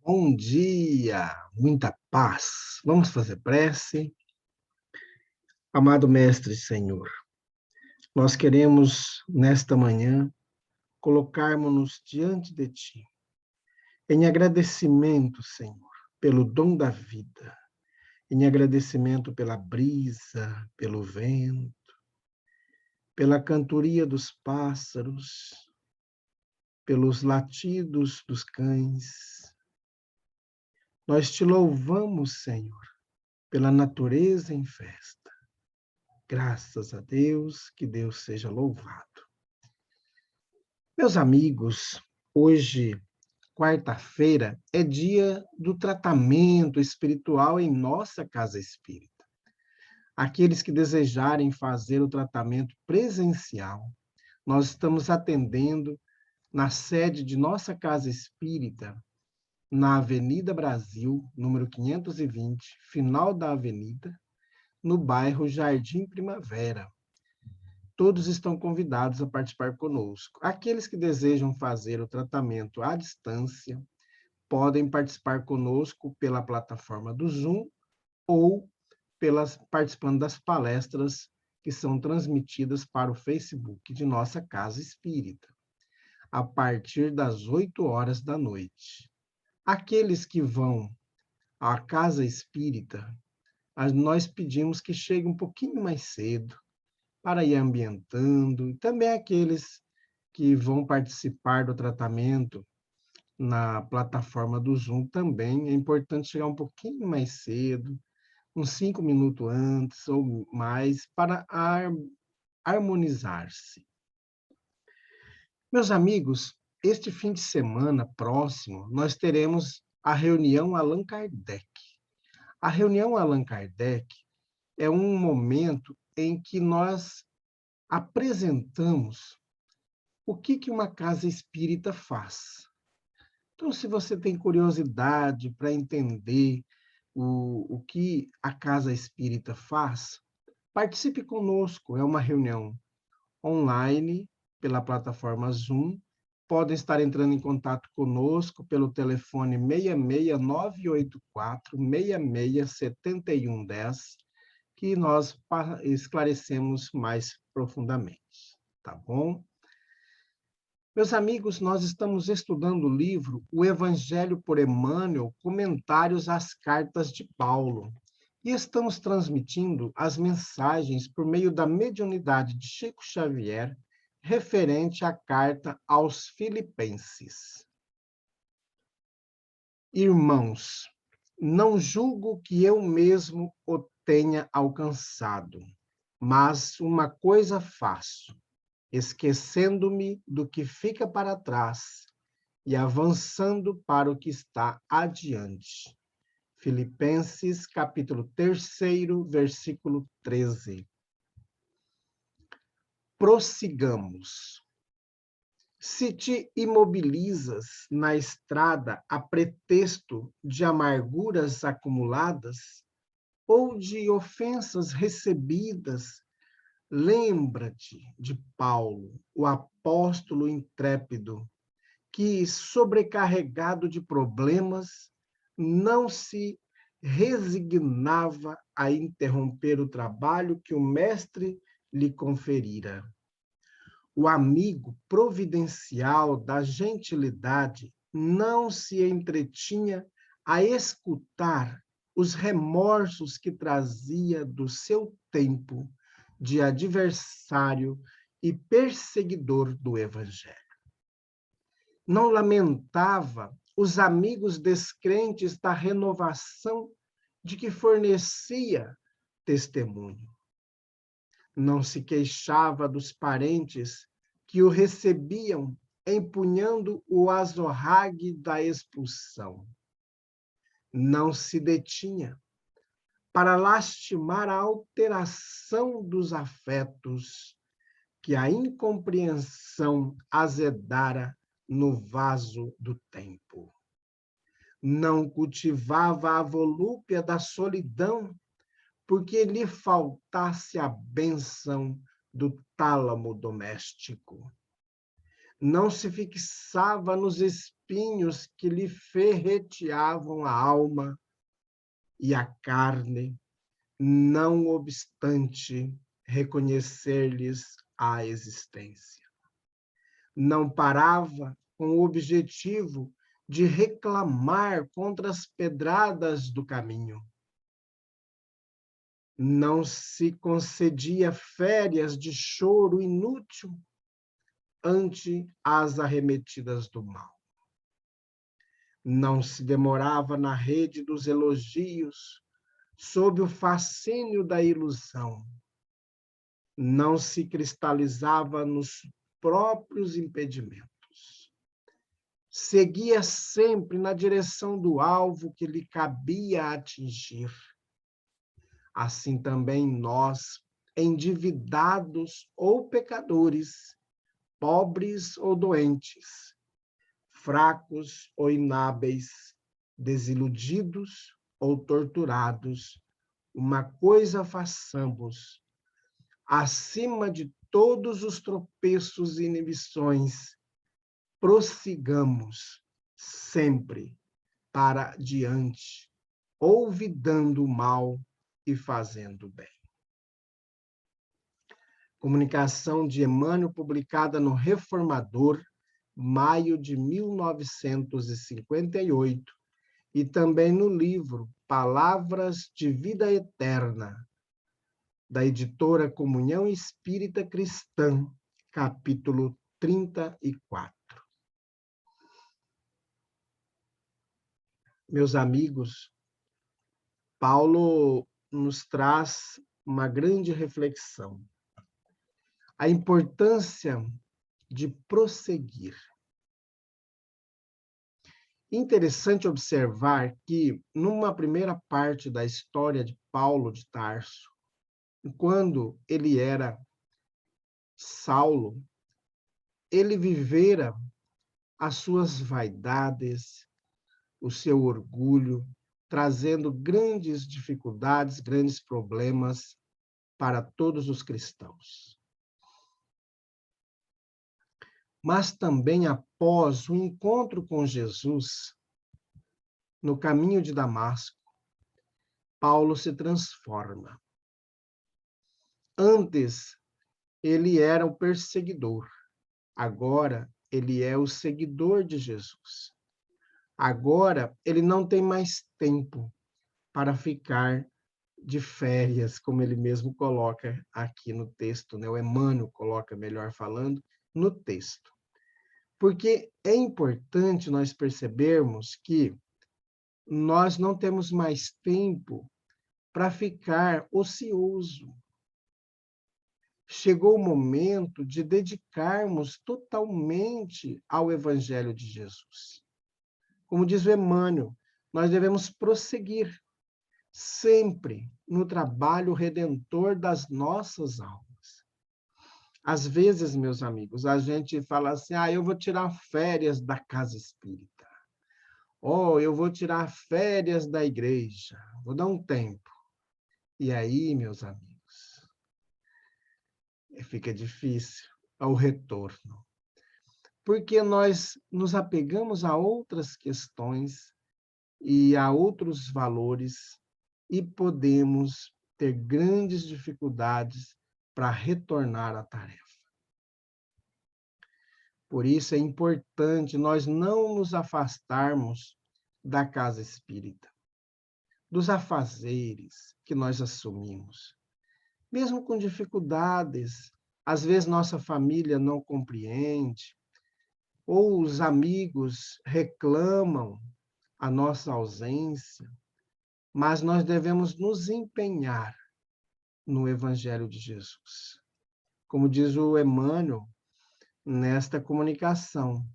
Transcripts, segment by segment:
Bom dia, muita paz. Vamos fazer prece. Amado Mestre Senhor, nós queremos, nesta manhã, colocarmos-nos diante de Ti, em agradecimento, Senhor, pelo dom da vida, em agradecimento pela brisa, pelo vento, pela cantoria dos pássaros, pelos latidos dos cães. Nós Te louvamos, Senhor, pela natureza em festa. Graças a Deus, que Deus seja louvado. Meus amigos, hoje, quarta-feira, é dia do tratamento espiritual em nossa casa espírita. Aqueles que desejarem fazer o tratamento presencial, nós estamos atendendo na sede de nossa casa espírita, na Avenida Brasil, número 520, final da avenida, no bairro Jardim Primavera. Todos estão convidados a participar conosco. Aqueles que desejam fazer o tratamento à distância podem participar conosco pela plataforma do Zoom ou participando das palestras que são transmitidas para o Facebook de nossa Casa Espírita, a partir das 8 horas da noite. Aqueles que vão à Casa Espírita, nós pedimos que cheguem um pouquinho mais cedo, para ir ambientando, e também aqueles que vão participar do tratamento na plataforma do Zoom também, é importante chegar um pouquinho mais cedo, uns 5 minutos antes ou mais, para harmonizar-se. Meus amigos, este fim de semana próximo, nós teremos a reunião Allan Kardec. A reunião Allan Kardec é um momento em que nós apresentamos o que uma casa espírita faz. Então, se você tem curiosidade para entender o que a casa espírita faz, participe conosco. É uma reunião online pela plataforma Zoom. Podem estar entrando em contato conosco pelo telefone 66984 667110, que nós esclarecemos mais profundamente, tá bom? Meus amigos, nós estamos estudando o livro O Evangelho por Emmanuel, Comentários às Cartas de Paulo, e estamos transmitindo as mensagens por meio da mediunidade de Chico Xavier, referente à carta aos Filipenses. Irmãos, não julgo que eu mesmo o tenha alcançado, mas uma coisa faço, esquecendo-me do que fica para trás e avançando para o que está adiante. Filipenses, capítulo 3, versículo 13. Prossigamos. Se te imobilizas na estrada a pretexto de amarguras acumuladas ou de ofensas recebidas, lembra-te de Paulo, o apóstolo intrépido, que, sobrecarregado de problemas, não se resignava a interromper o trabalho que o mestre lhe conferira. O amigo providencial da gentilidade não se entretinha a escutar os remorsos que trazia do seu tempo de adversário e perseguidor do Evangelho. Não lamentava os amigos descrentes da renovação de que fornecia testemunho. Não se queixava dos parentes que o recebiam empunhando o azorrague da expulsão. Não se detinha para lastimar a alteração dos afetos que a incompreensão azedara no vaso do tempo. Não cultivava a volúpia da solidão, porque lhe faltasse a bênção do tálamo doméstico. não se fixava nos espinhos que lhe ferreteavam a alma e a carne, não obstante reconhecer-lhes a existência. Não parava com o objetivo de reclamar contra as pedradas do caminho. Não se concedia férias de choro inútil ante as arremetidas do mal. Não se demorava na rede dos elogios, sob o fascínio da ilusão. Não se cristalizava nos próprios impedimentos. Seguia sempre na direção do alvo que lhe cabia atingir. Assim também nós, endividados ou pecadores, pobres ou doentes, fracos ou inábeis, desiludidos ou torturados, uma coisa façamos, acima de todos os tropeços e inibições, prossigamos sempre para diante, olvidando o mal e fazendo o bem. Comunicação de Emmanuel, publicada no Reformador, maio de 1958, e também no livro Palavras de Vida Eterna, da editora Comunhão Espírita Cristã, capítulo 34. Meus amigos, Paulo nos traz uma grande reflexão. A importância de prosseguir. Interessante observar que, numa primeira parte da história de Paulo de Tarso, quando ele era Saulo, ele vivera as suas vaidades, o seu orgulho, trazendo grandes dificuldades, grandes problemas para todos os cristãos. Mas também após o encontro com Jesus, no caminho de Damasco, Paulo se transforma. Antes, ele era o perseguidor. Agora, ele é o seguidor de Jesus. Agora, ele não tem mais tempo para ficar de férias, como ele mesmo coloca aqui no texto, né? O Emmanuel coloca, melhor falando, no texto. Porque é importante nós percebermos que nós não temos mais tempo para ficar ocioso. Chegou o momento de dedicarmos totalmente ao Evangelho de Jesus. Como diz o Emmanuel, nós devemos prosseguir sempre no trabalho redentor das nossas almas. Às vezes, meus amigos, a gente fala assim, eu vou tirar férias da casa espírita. Eu vou tirar férias da igreja, vou dar um tempo. E aí, meus amigos, fica difícil ao retorno. Porque nós nos apegamos a outras questões e a outros valores e podemos ter grandes dificuldades para retornar à tarefa. Por isso é importante nós não nos afastarmos da casa espírita, dos afazeres que nós assumimos, mesmo com dificuldades. Às vezes nossa família não compreende, ou os amigos reclamam a nossa ausência, mas nós devemos nos empenhar no Evangelho de Jesus. Como diz o Emmanuel nesta comunicação,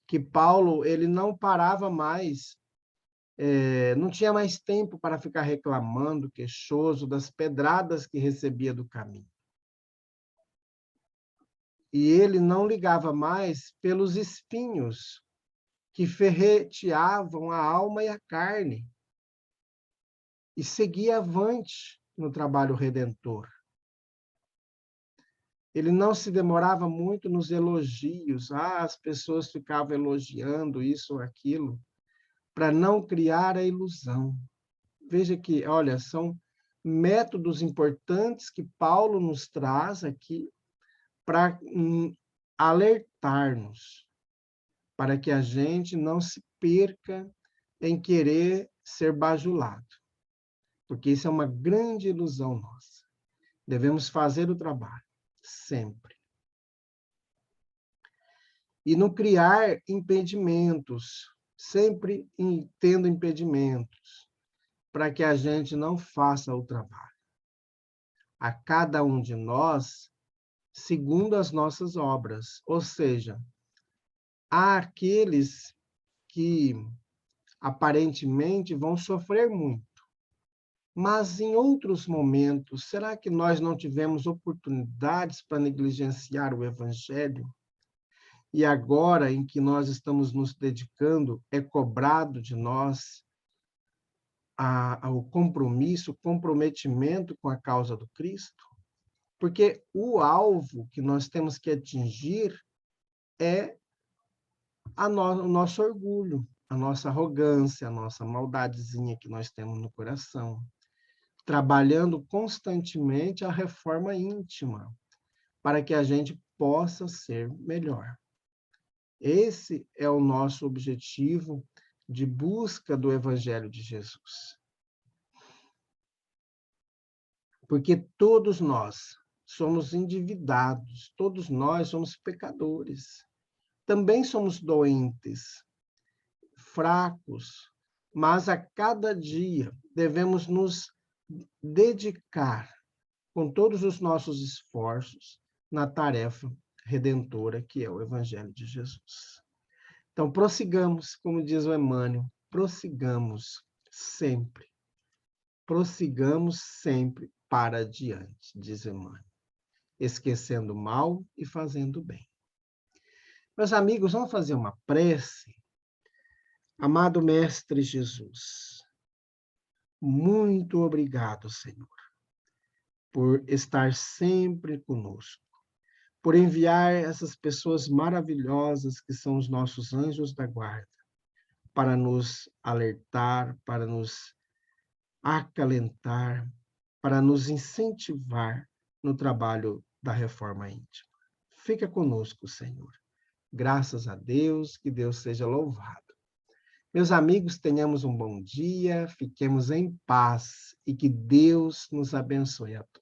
que Paulo ele não parava mais, não tinha mais tempo para ficar reclamando, queixoso das pedradas que recebia do caminho. E ele não ligava mais pelos espinhos que ferreteavam a alma e a carne, e seguia avante no trabalho redentor. Ele não se demorava muito nos elogios. As pessoas ficavam elogiando isso ou aquilo, para não criar a ilusão. Veja que, olha, são métodos importantes que Paulo nos traz aqui para alertar-nos, para que a gente não se perca em querer ser bajulado, porque isso é uma grande ilusão nossa. Devemos fazer o trabalho, sempre. E não criar impedimentos, sempre tendo impedimentos, para que a gente não faça o trabalho. A cada um de nós, segundo as nossas obras, ou seja, há aqueles que aparentemente vão sofrer muito, mas em outros momentos, será que nós não tivemos oportunidades para negligenciar o Evangelho? E agora, em que nós estamos nos dedicando, é cobrado de nós ao compromisso, o comprometimento com a causa do Cristo? Porque o alvo que nós temos que atingir é o nosso orgulho, a nossa arrogância, a nossa maldadezinha que nós temos no coração, trabalhando constantemente a reforma íntima, para que a gente possa ser melhor. Esse é o nosso objetivo de busca do Evangelho de Jesus. Porque todos nós somos endividados, todos nós somos pecadores. Também somos doentes, fracos, mas a cada dia devemos nos dedicar com todos os nossos esforços na tarefa redentora que é o Evangelho de Jesus. Então, prossigamos, como diz o Emmanuel, prossigamos sempre para adiante, diz Emmanuel, esquecendo o mal e fazendo o bem. Meus amigos, vamos fazer uma prece. Amado Mestre Jesus, muito obrigado, Senhor, por estar sempre conosco, por enviar essas pessoas maravilhosas que são os nossos anjos da guarda, para nos alertar, para nos acalentar, para nos incentivar no trabalho da reforma íntima. Fica conosco, Senhor. Graças a Deus, que Deus seja louvado. Meus amigos, tenhamos um bom dia, fiquemos em paz e que Deus nos abençoe a todos.